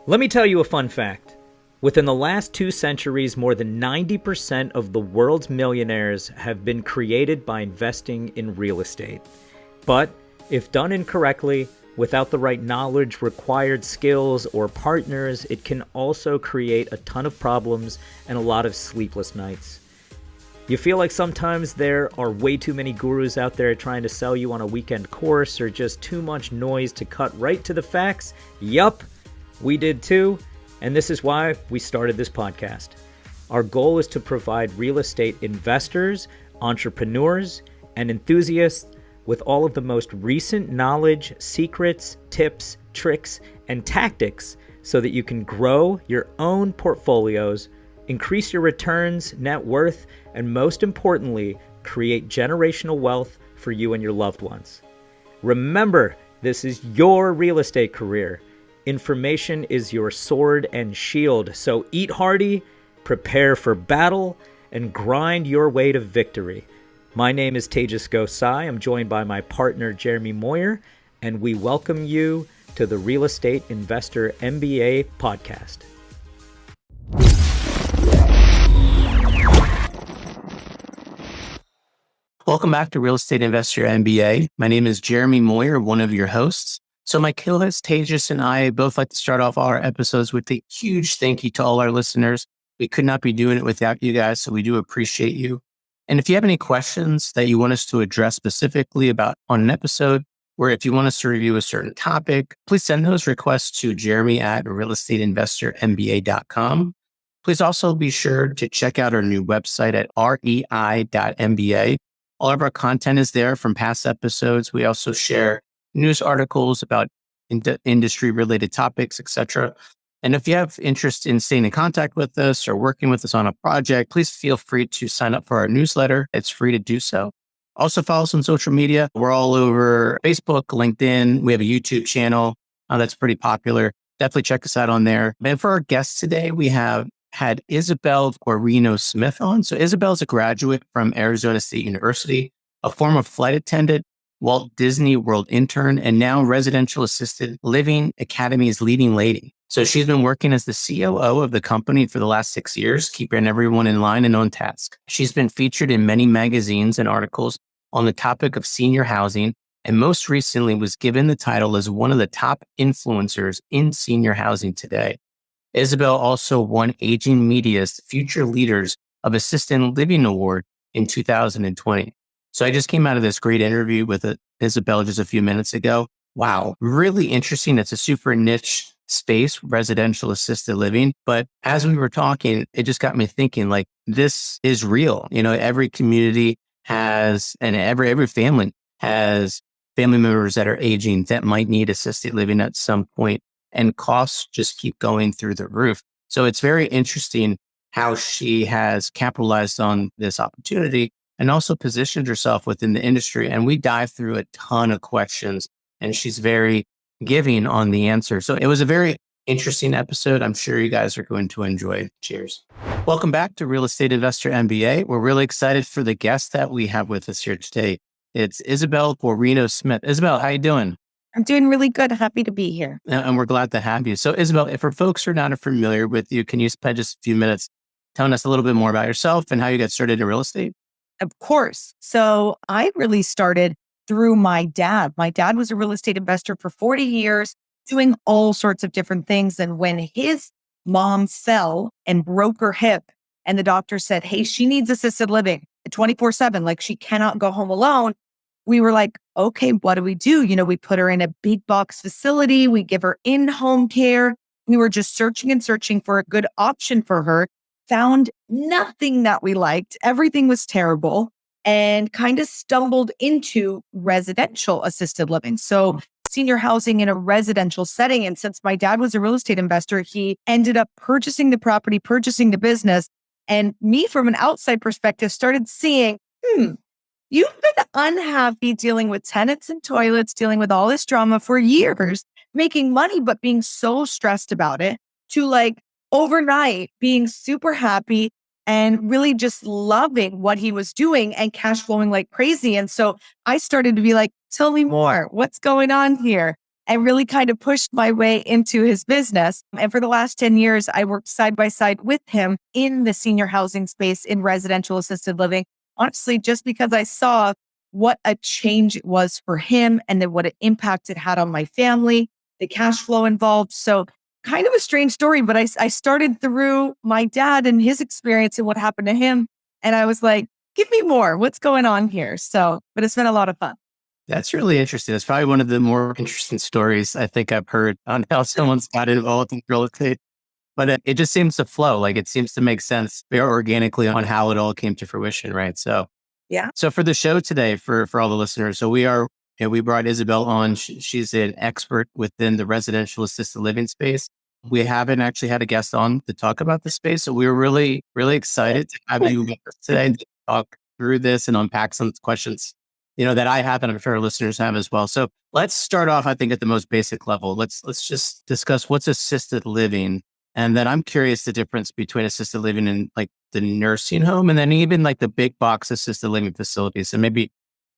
Let me tell you a fun fact. Within the last 2 centuries, more than 90% of the world's millionaires have been created by investing in real estate. But if done incorrectly, without the right knowledge, required skills, or partners, it can also create a ton of problems and a lot of sleepless nights. You feel like sometimes there are way too many gurus out there trying to sell you on a weekend course, or just too much noise to cut right to the facts? Yup, we did too, and this is why we started this podcast. Our goal is to provide real estate investors, entrepreneurs, and enthusiasts with all of the most recent knowledge, secrets, tips, tricks, and tactics so that you can grow your own portfolios, increase your returns, net worth, and most importantly, create generational wealth for you and your loved ones. Remember, this is your real estate career. Information is your sword and shield, so eat hearty, prepare for battle, and grind your way to victory. My name is Tejas Gosai. I'm joined by my partner, Jeremy Moyer, and we welcome you to the Real Estate Investor MBA podcast. Welcome back to Real Estate Investor MBA. My name is Jeremy Moyer, one of your hosts. So my co-host Tejas and I both like to start off our episodes with a huge thank you to all our listeners. We could not be doing it without you guys, so we do appreciate you. And if you have any questions that you want us to address specifically about on an episode, or if you want us to review a certain topic, please send those requests to jeremy@realestateinvestormba.com. Please also be sure to check out our new website at rei.mba. All of our content is there from past episodes. We also share news articles about industry-related topics, etc. And if you have interest in staying in contact with us or working with us on a project, please feel free to sign up for our newsletter. It's free to do so. Also follow us on social media. We're all over Facebook, LinkedIn. We have a YouTube channel that's pretty popular. Definitely check us out on there. And for our guest today, we have had Isabelle Guarino-Smith on. So Isabelle is a graduate from Arizona State University, a former flight attendant, Walt Disney World intern, and now Residential Assisted Living Academy's leading lady. So she's been working as the COO of the company for the last 6 years, keeping everyone in line and on task. She's been featured in many magazines and articles on the topic of senior housing, and most recently was given the title as one of the top influencers in senior housing today. Isabelle also won Aging Media's Future Leaders of Assisted Living Award in 2020. So I just came out of this great interview with Isabelle just a few minutes ago. Wow, really interesting. It's a super niche space, residential assisted living. But as we were talking, it just got me thinking, like, this is real. You know, every community has, and every family has family members that are aging that might need assisted living at some point, and costs just keep going through the roof. So it's very interesting how she has capitalized on this opportunity and also positioned herself within the industry. And we dive through a ton of questions, and she's very giving on the answer. So it was a very interesting episode. I'm sure you guys are going to enjoy. Cheers. Welcome back to Real Estate Investor MBA. We're really excited for the guest that we have with us here today. It's Isabelle Guarino-Smith. Isabelle, how you doing? I'm doing really good. Happy to be here. And we're glad to have you. So Isabelle, if for folks who are not familiar with you, can you spend just a few minutes telling us a little bit more about yourself and how you got started in real estate? Of course. So I really started through my dad. My dad was a real estate investor for 40 years, doing all sorts of different things. And when his mom fell and broke her hip, and the doctor said, hey, she needs assisted living 24/7, like she cannot go home alone. We were like, okay, what do? You know, we put her in a big box facility. We give her in-home care. We were just searching and searching for a good option for her. Found nothing that we liked. Everything was terrible, and kind of stumbled into residential assisted living. So senior housing in a residential setting. And since my dad was a real estate investor, he ended up purchasing the property, purchasing the business. And me, from an outside perspective, started seeing, you've been unhappy dealing with tenants and toilets, dealing with all this drama for years, making money, but being so stressed about it, to like overnight being super happy and really just loving what he was doing and cash flowing like crazy. And so I started to be like, tell me more. What's going on here? and really kind of pushed my way into his business. And for the last 10 years, I worked side by side with him in the senior housing space in residential assisted living. Honestly, just because I saw what a change it was for him and then what an impact it had on my family, the cash flow involved. So kind of a strange story, but I started through my dad and his experience and what happened to him. And I was like, give me more. What's going on here? So, but it's been a lot of fun. That's really interesting. That's probably one of the more interesting stories I think I've heard on how someone's got involved in real estate. But it just seems to flow. Like it seems to make sense very organically on how it all came to fruition, right? So, Yeah. so for the show today, for all the listeners, so we brought Isabelle on. She's an expert within the residential assisted living space. We haven't actually had a guest on to talk about the space, so we were really, really excited to have you with us today to talk through this and unpack some questions, that I have and I'm sure our listeners have as well. So let's start off, I think, at the most basic level. Let's just discuss what's assisted living. And then I'm curious the difference between assisted living and like the nursing home and then even like the big box assisted living facilities. And maybe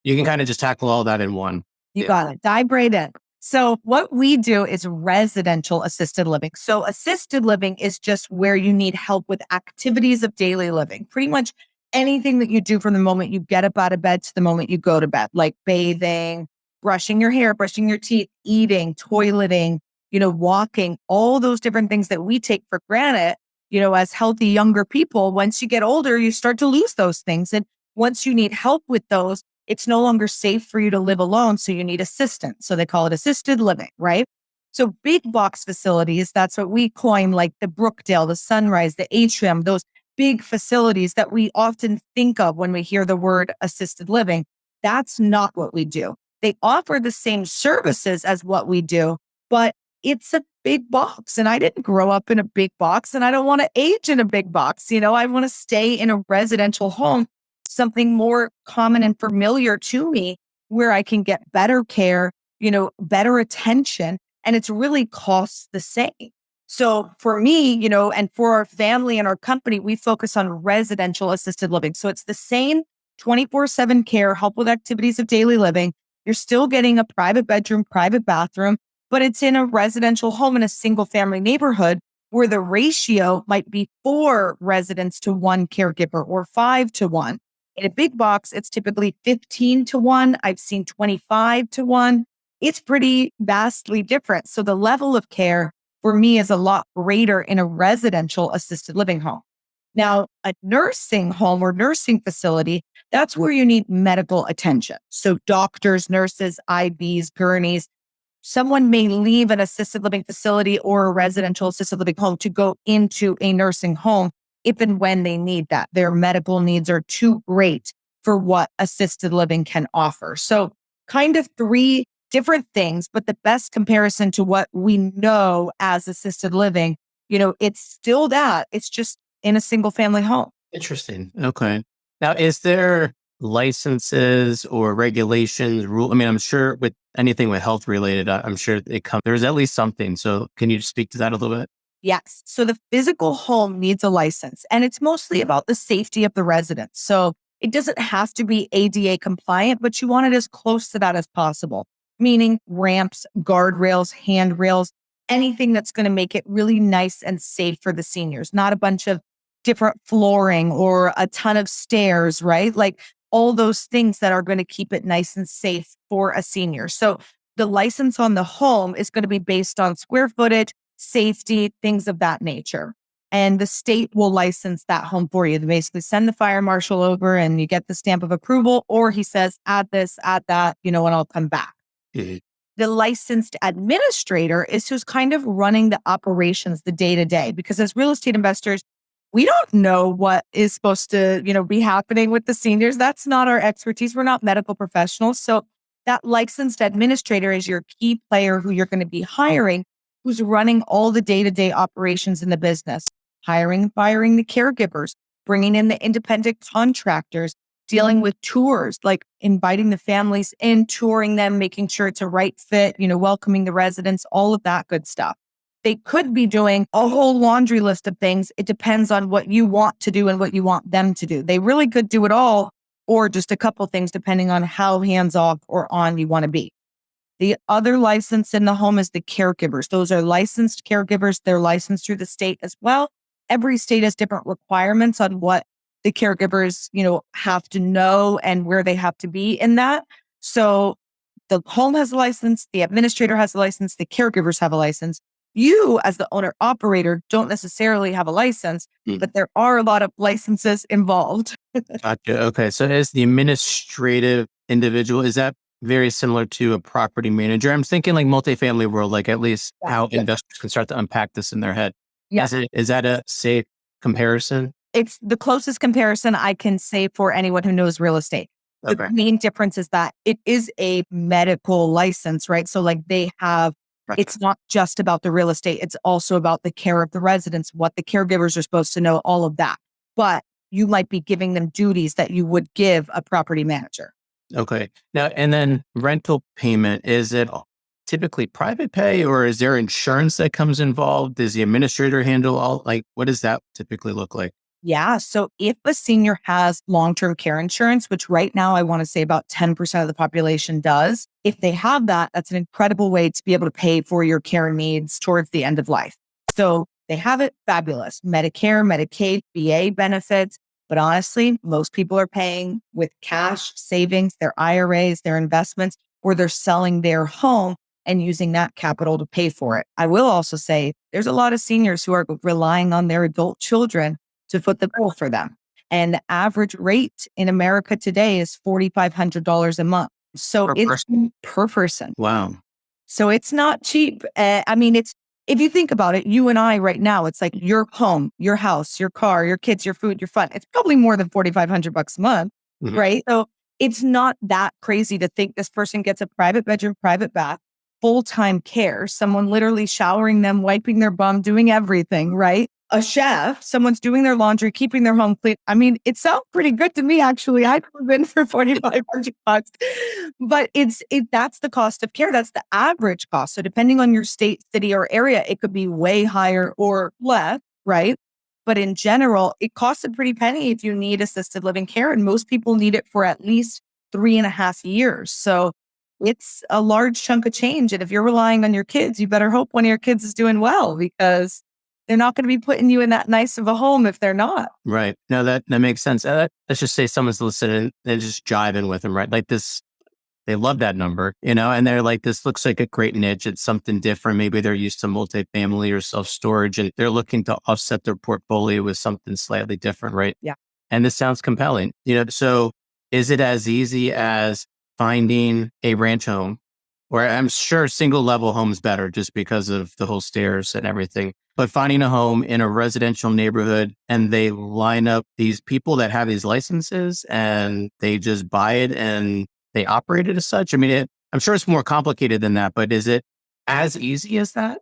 you can kind of just tackle all that in one. You got it. Dive right in. So what we do is residential assisted living. So assisted living is just where you need help with activities of daily living. Pretty much anything that you do from the moment you get up out of bed to the moment you go to bed, like bathing, brushing your hair, brushing your teeth, eating, toileting, walking, all those different things that we take for granted, as healthy younger people. Once you get older, you start to lose those things. And once you need help with those, it's no longer safe for you to live alone. So you need assistance. So they call it assisted living, right? So big box facilities, that's what we coin, like the Brookdale, the Sunrise, the Atrium, those big facilities that we often think of when we hear the word assisted living. That's not what we do. They offer the same services as what we do, but it's a big box. And I didn't grow up in a big box and I don't want to age in a big box. I want to stay in a residential home, something more common and familiar to me where I can get better care, better attention, and it's really costs the same. So for me, and for our family and our company, we focus on residential assisted living. So it's the same 24/7 care, help with activities of daily living. You're still getting a private bedroom, private bathroom, but it's in a residential home in a single family neighborhood where the ratio might be 4 residents to 1 caregiver or 5 to 1. In a big box, it's typically 15 to 1. I've seen 25 to 1. It's pretty vastly different. So the level of care for me is a lot greater in a residential assisted living home. Now, a nursing home or nursing facility, that's where you need medical attention. So doctors, nurses, IVs, gurneys. Someone may leave an assisted living facility or a residential assisted living home to go into a nursing home if and when they need that. Their medical needs are too great for what assisted living can offer. So kind of 3 different things, but the best comparison to what we know as assisted living, it's still that. It's just in a single family home. Interesting. Okay. Now, is there licenses or regulations, rule? I mean, I'm sure with anything with health related, I'm sure there's at least something. So can you speak to that a little bit? Yes. So the physical home needs a license, and it's mostly about the safety of the residents. So it doesn't have to be ADA compliant, but you want it as close to that as possible, meaning ramps, guardrails, handrails, anything that's going to make it really nice and safe for the seniors, not a bunch of different flooring or a ton of stairs, right? Like all those things that are going to keep it nice and safe for a senior. So the license on the home is going to be based on square footage, safety, things of that nature. And the state will license that home for you. They basically send the fire marshal over and you get the stamp of approval, or he says, add this, add that, and I'll come back. Mhm. The licensed administrator is who's kind of running the operations, the day to day, because as real estate investors, we don't know what is supposed to, be happening with the seniors. That's not our expertise. We're not medical professionals. So that licensed administrator is your key player who you're going to be hiring, who's running all the day-to-day operations in the business, hiring and firing the caregivers, bringing in the independent contractors, dealing with tours, like inviting the families in, touring them, making sure it's a right fit, welcoming the residents, all of that good stuff. They could be doing a whole laundry list of things. It depends on what you want to do and what you want them to do. They really could do it all or just a couple things depending on how hands off or on you want to be. The other license in the home is the caregivers. Those are licensed caregivers. They're licensed through the state as well. Every state has different requirements on what the caregivers, have to know and where they have to be in that. So the home has a license, the administrator has a license, the caregivers have a license. You, as the owner operator, don't necessarily have a license, but there are a lot of licenses involved. Gotcha. Okay. So as the administrative individual, is that very similar to a property manager? I'm thinking like multifamily world, like at least how investors can start to unpack this in their head. Yeah. Is that a safe comparison? It's the closest comparison I can say for anyone who knows real estate. The main difference is that it is a medical license, right? So like they have, it's not just about the real estate. It's also about the care of the residents, what the caregivers are supposed to know, all of that. But you might be giving them duties that you would give a property manager. Okay. Now, and then rental payment, is it typically private pay or is there insurance that comes involved? Does the administrator handle all, like, what does that typically look like? Yeah. So if a senior has long-term care insurance, which right now I want to say about 10% of the population does, if they have that, that's an incredible way to be able to pay for your care needs towards the end of life. So they have it, fabulous. Medicare, Medicaid, VA benefits. But honestly, most people are paying with cash savings, their IRAs, their investments, or they're selling their home and using that capital to pay for it. I will also say there's a lot of seniors who are relying on their adult children to foot the bill for them. And the average rate in America today is $4,500 a month. So it's per person. Wow. So it's not cheap. If you think about it, you and I right now, it's like your home, your house, your car, your kids, your food, your fun. It's probably more than $4,500 a month, right? So it's not that crazy to think this person gets a private bedroom, private bath, full-time care, someone literally showering them, wiping their bum, doing everything, right? A chef, someone's doing their laundry, keeping their home clean. I mean, it sounds pretty good to me, actually. I've been for $4,500, but that's the cost of care. That's the average cost. So depending on your state, city, or area, it could be way higher or less, right? But in general, it costs a pretty penny if you need assisted living care, and most people need it for at least 3.5 years. So it's a large chunk of change. And if you're relying on your kids, you better hope one of your kids is doing well, because they're not going to be putting you in that nice of a home if they're not. Right. No, that makes sense. Let's just say someone's listening and just jiving with them, right? Like this, they love that number, and they're like, this looks like a great niche. It's something different. Maybe they're used to multifamily or self-storage and they're looking to offset their portfolio with something slightly different, right? Yeah. And this sounds compelling, so is it as easy as finding a ranch home, or I'm sure single level home's better just because of the whole stairs and everything, but finding a home in a residential neighborhood and they line up these people that have these licenses and they just buy it and they operate it as such? I mean, I'm sure it's more complicated than that, but is it as easy as that?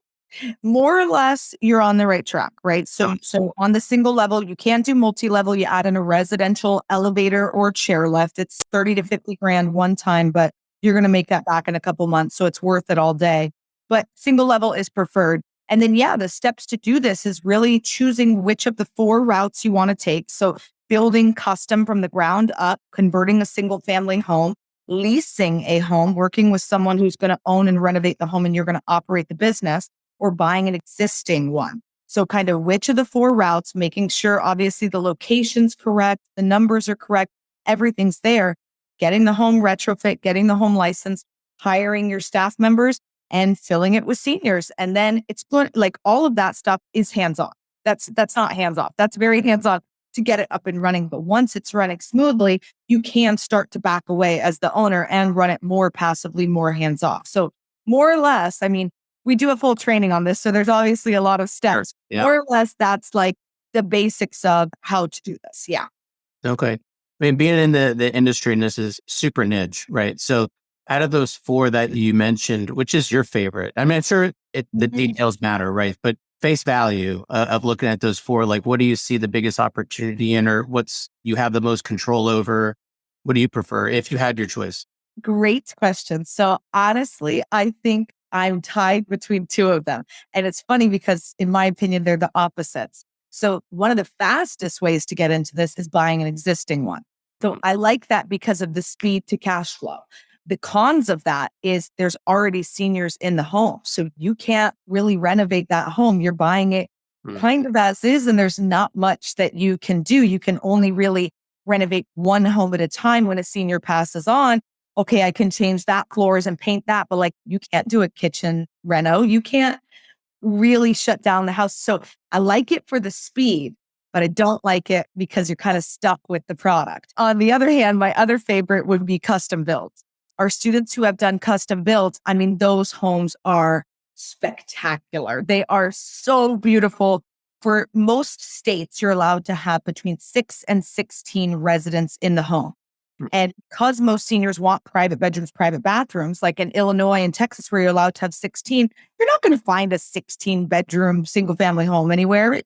More or less, you're on the right track, right? So on the single level, you can't do multi-level. You add in a residential elevator or chair lift. It's 30 to 50 grand one time, but you're going to make that back in a couple months. So it's worth it all day. But single level is preferred. And then, the steps to do this is really choosing which of the 4 routes you want to take. So building custom from the ground up, converting a single family home, leasing a home, working with someone who's going to own and renovate the home and you're going to operate the business, or buying an existing one. So kind of which of the 4 routes, making sure obviously the location's correct, the numbers are correct, everything's there, getting the home retrofit, getting the home license, hiring your staff members, and filling it with seniors. And then it's like all of that stuff is hands-on. That's not hands-off. That's very hands-on to get it up and running. But once it's running smoothly, you can start to back away as the owner and run it more passively, more hands-off. So more or less, we do a full training on this. So there's obviously a lot of steps. Yeah. More or less, that's like the basics of how to do this. Yeah. Okay. I mean, being in the industry, and this is super niche, right? So out of those 4 that you mentioned, which is your favorite? I mean, I'm sure the details matter, right? But face value of looking at those 4, like, what do you see the biggest opportunity in, or what's you have the most control over? What do you prefer if you had your choice? Great question. So honestly, I think I'm tied between 2 of them. And it's funny because in my opinion, they're the opposites. So one of the fastest ways to get into this is buying an existing one. So I like that because of the speed to cash flow. The cons of that is there's already seniors in the home. So you can't really renovate that home. You're buying it kind of as is, and there's not much that you can do. You can only really renovate one home at a time. When a senior passes on, okay, I can change that floors and paint that, but like you can't do a kitchen reno. You can't really shut down the house. So I like it for the speed, but I don't like it because you're kind of stuck with the product. On the other hand, my other favorite would be custom builds. Our students who have done custom builds, I mean, those homes are spectacular. They are so beautiful. For most states, you're allowed to have between 6 and 16 residents in the home. And because most seniors want private bedrooms, private bathrooms, like in Illinois and Texas, where you're allowed to have 16, you're not going to find a 16 bedroom single family home anywhere,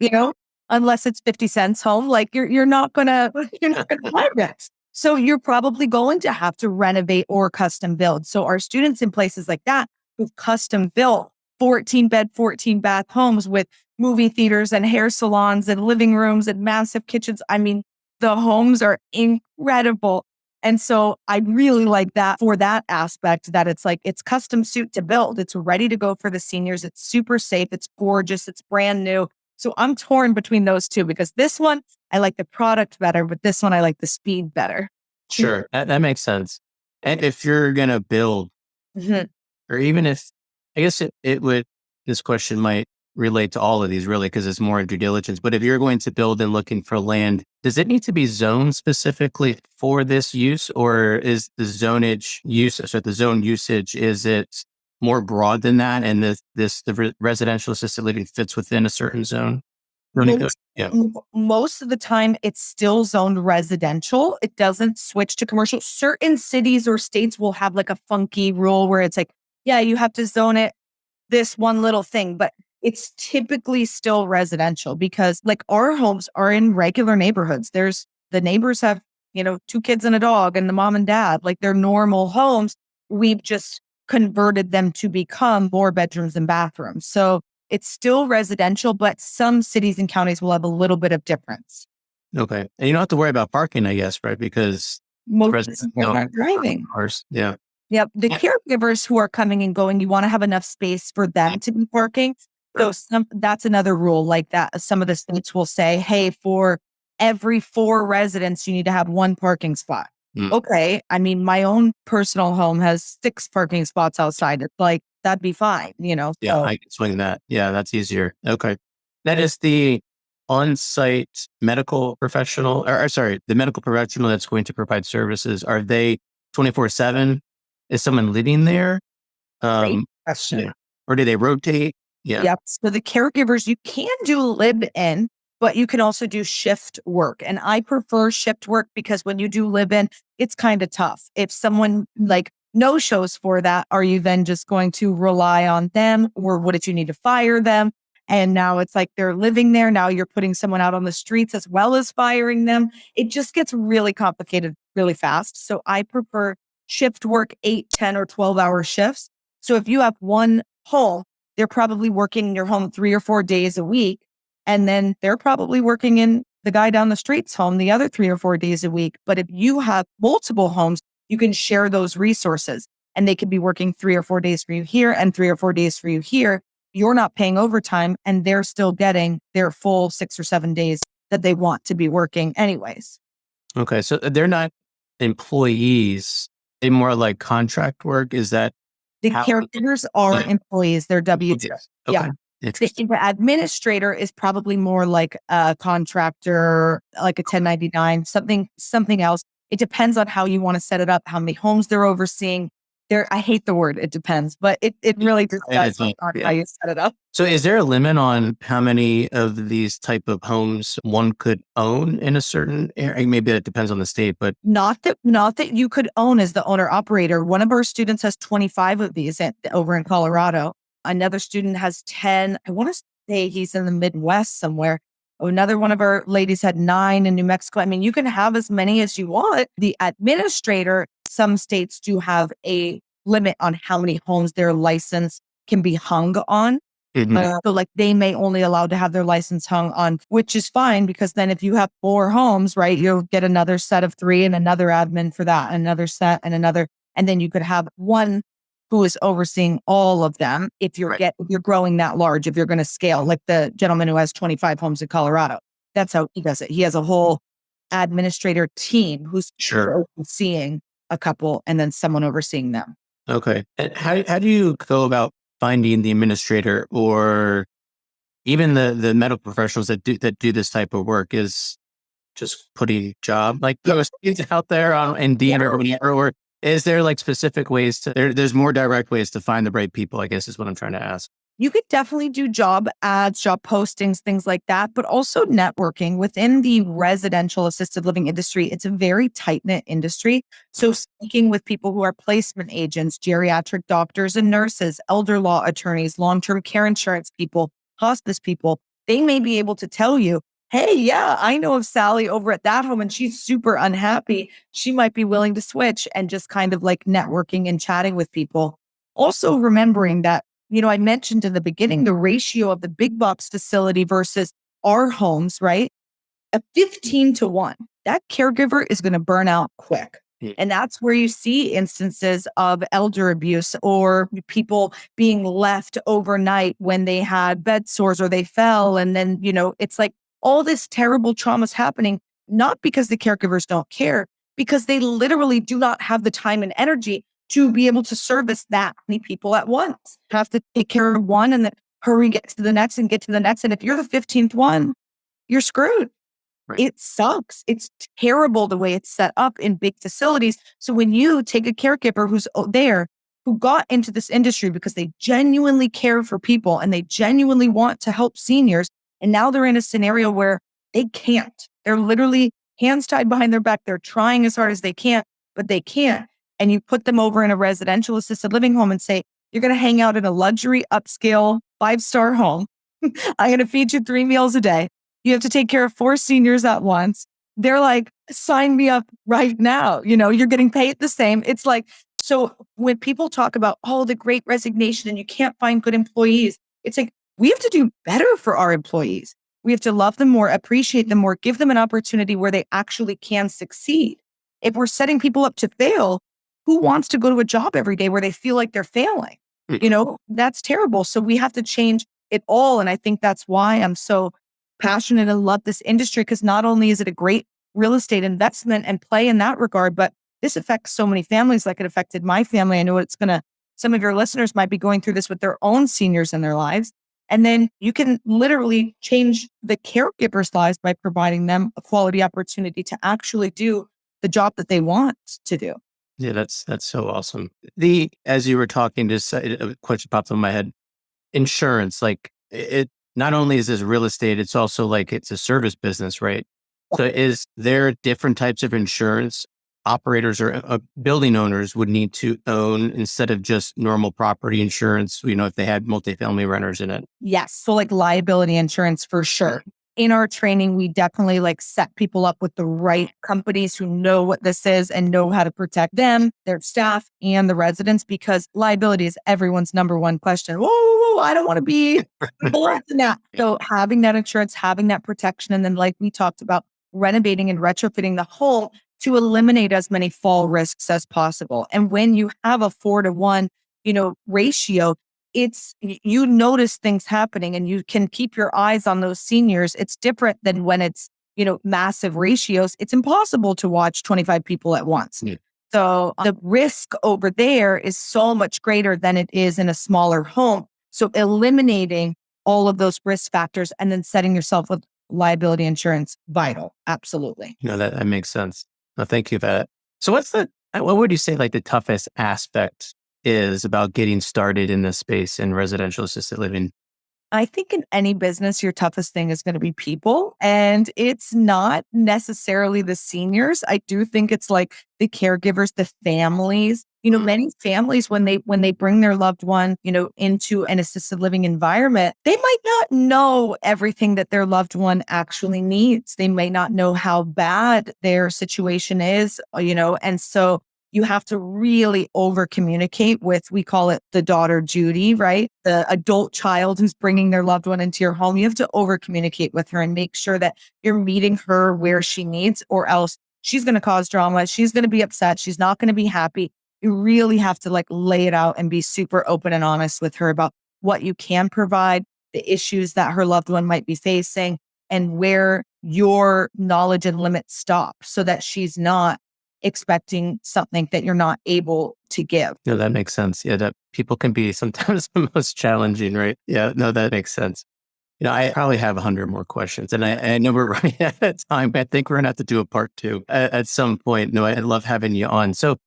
unless it's 50 cents home. Like you're not going to find that. So you're probably going to have to renovate or custom build. So our students in places like that who've custom built 14 bed, 14 bath homes with movie theaters and hair salons and living rooms and massive kitchens. I mean, the homes are incredible. And so I really like that for that aspect, that it's like, it's custom suit to build. It's ready to go for the seniors. It's super safe. It's gorgeous. It's brand new. So I'm torn between those two because this one, I like the product better, but this one, I like the speed better. Sure. That makes sense. And if you're going to build, or even if, I guess it would, this question might relate to all of these really, because it's more due diligence. But if you're going to build and looking for land, does it need to be zoned specifically for this use, or is the zonage use, or the zone usage, is it more broad than that? And the residential assisted living fits within a certain zone? Most of the time, it's still zoned residential. It doesn't switch to commercial. Certain cities or states will have like a funky rule where it's like, yeah, you have to zone it this one little thing, but it's typically still residential because like our homes are in regular neighborhoods. The neighbors have, 2 kids and a dog and the mom and dad, like they're normal homes. We've just converted them to become more bedrooms and bathrooms. So it's still residential, but some cities and counties will have a little bit of difference. Okay. And you don't have to worry about parking, I guess, right? Because most residents aren't driving. Cars. Yeah. Yep. The caregivers who are coming and going, you want to have enough space for them to be parking. So that's another rule like that. Some of the states will say, hey, for every 4 residents, you need to have 1 parking spot. Okay. I mean, my own personal home has 6 parking spots outside. It's like, that'd be fine, Yeah, so. I can swing that. Yeah, that's easier. Okay. That is the on-site medical professional, the medical professional that's going to provide services. Are they 24/7? Is someone living there? Great question. Or do they rotate? Yeah. Yep. So the caregivers, you can do live-in, but you can also do shift work. And I prefer shift work because when you do live-in, it's kind of tough. If someone like no shows for that, are you then just going to rely on them, or what if you need to fire them? And now it's like they're living there. Now you're putting someone out on the streets as well as firing them. It just gets really complicated really fast. So I prefer shift work, 8, 10, or 12-hour shifts. So if you have one home, they're probably working in your home 3 or 4 days a week. And then they're probably working in the guy down the street's home the other 3 or 4 days a week. But if you have multiple homes, you can share those resources and they could be working 3 or 4 days for you here and 3 or 4 days for you here. You're not paying overtime and they're still getting their full 6 or 7 days that they want to be working anyways. Okay. So they're not employees. They're more like contract work. Is that? The caregivers are employees. They're W-2. Okay. Yeah. The administrator is probably more like a contractor, like a 1099, something else. It depends on how you want to set it up, how many homes they're overseeing. I hate the word, it depends, but it really depends on how you set it up. So is there a limit on how many of these type of homes one could own in a certain area? Maybe it depends on the state, but not that you could own as the owner operator. One of our students has 25 of these over in Colorado. Another student has 10. I want to say he's in the Midwest somewhere. Another one of our ladies had 9 in New Mexico. I mean, you can have as many as you want. The administrator, some states do have a limit on how many homes their license can be hung on. So like they may only allow to have their license hung on, which is fine because then if you have 4 homes, right, you'll get another set of 3 and another admin for that, another set and another. And then you could have one who is overseeing all of them if you're if you're growing that large, if you're going to scale, like the gentleman who has 25 homes in Colorado. That's how he does it. He has a whole administrator team who's overseeing a couple and then someone overseeing them. Okay. And how do you go about finding the administrator or even the medical professionals that do this type of work? Is just putting job like those out there on Indeed or whatever, or is there like specific ways to there's more direct ways to find the right people, I guess is what I'm trying to ask. You could definitely do job ads, job postings, things like that, but also networking within the residential assisted living industry. It's a very tight knit industry. So speaking with people who are placement agents, geriatric doctors and nurses, elder law attorneys, long-term care insurance people, hospice people, they may be able to tell you, hey, yeah, I know of Sally over at that home and she's super unhappy. She might be willing to switch, and just kind of like networking and chatting with people. Also remembering that, I mentioned in the beginning, the ratio of the big box facility versus our homes, right? A 15-1, that caregiver is going to burn out quick. And that's where you see instances of elder abuse or people being left overnight when they had bed sores or they fell. And then, it's like all this terrible trauma is happening, not because the caregivers don't care, because they literally do not have the time and energy to be able to service that many people at once. Have to take care of one and then hurry, get to the next and get to the next. And if you're the 15th one, you're screwed. Right. It sucks. It's terrible the way it's set up in big facilities. So when you take a caregiver who's there, who got into this industry because they genuinely care for people and they genuinely want to help seniors, and now they're in a scenario where they can't. They're literally hands tied behind their back. They're trying as hard as they can, but they can't. And you put them over in a residential assisted living home and say, you're going to hang out in a luxury upscale 5-star home. I'm going to feed you 3 meals a day. You have to take care of 4 seniors at once. They're like, sign me up right now. You're getting paid the same. It's like, so when people talk about, the great resignation and you can't find good employees, it's like, we have to do better for our employees. We have to love them more, appreciate them more, give them an opportunity where they actually can succeed. If we're setting people up to fail, who wants to go to a job every day where they feel like they're failing? That's terrible. So we have to change it all. And I think that's why I'm so passionate and love this industry, because not only is it a great real estate investment and play in that regard, but this affects so many families like it affected my family. I know some of your listeners might be going through this with their own seniors in their lives. And then you can literally change the caregiver's lives by providing them a quality opportunity to actually do the job that they want to do. Yeah, that's so awesome. As you were talking, just a question popped in my head. Insurance, like it not only is this real estate, it's also like it's a service business, right? So is there different types of insurance operators or building owners would need to own instead of just normal property insurance, if they had multifamily renters in it? Yes. So like liability insurance for sure. In our training, we definitely set people up with the right companies who know what this is and know how to protect them, their staff, and the residents, because liability is everyone's number one question. Whoa, I don't want to be involved in that. So having that insurance, having that protection, and then like we talked about, renovating and retrofitting the home to eliminate as many fall risks as possible. And when you have a 4-to-1, ratio, you notice things happening and you can keep your eyes on those seniors. It's different than when it's, massive ratios. It's impossible to watch 25 people at once. Yeah. So the risk over there is so much greater than it is in a smaller home. So eliminating all of those risk factors and then setting yourself with liability insurance, vital. Absolutely. That makes sense. No, thank you for that. So what would you say the toughest aspect is about getting started in this space in residential assisted living? I think in any business, your toughest thing is going to be people. And it's not necessarily the seniors. I do think it's the caregivers, the families. Many families, when they bring their loved one, into an assisted living environment, they might not know everything that their loved one actually needs. They may not know how bad their situation is, and so you have to really over communicate with, we call it the daughter duty, right? The adult child who's bringing their loved one into your home. You have to over communicate with her and make sure that you're meeting her where she needs, or else she's going to cause drama. She's going to be upset. She's not going to be happy. You really have to like lay it out and be super open and honest with her about what you can provide, the issues that her loved one might be facing, and where your knowledge and limits stop so that she's not expecting something that you're not able to give. No, that makes sense. Yeah, that people can be sometimes the most challenging, right? Yeah, no, that makes sense. I probably have 100 more questions, and I know we're running out of time. I think we're going to have to do a part two at some point. No, I love having you on. So,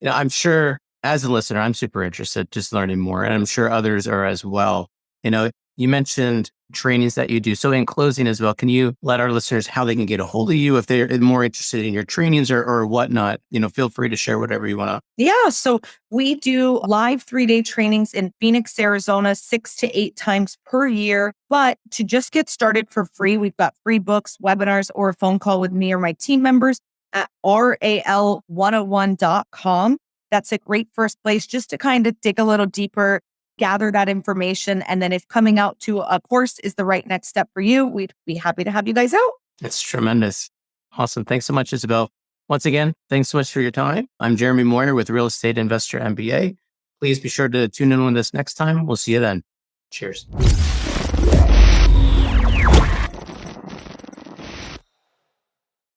I'm sure as a listener, I'm super interested just learning more, and I'm sure others are as well. You mentioned trainings that you do. So in closing as well, can you let our listeners how they can get a hold of you if they're more interested in your trainings or whatnot? Feel free to share whatever you want to. Yeah. So we do live 3-day trainings in Phoenix, Arizona, 6 to 8 times per year. But to just get started for free, we've got free books, webinars, or a phone call with me or my team members at ral101.com. That's a great first place just to kind of dig a little deeper, gather that information. And then if coming out to a course is the right next step for you, we'd be happy to have you guys out. It's tremendous. Awesome. Thanks so much, Isabelle. Once again, thanks so much for your time. I'm Jeremy Moyer with Real Estate Investor MBA. Please be sure to tune in with us next time. We'll see you then. Cheers.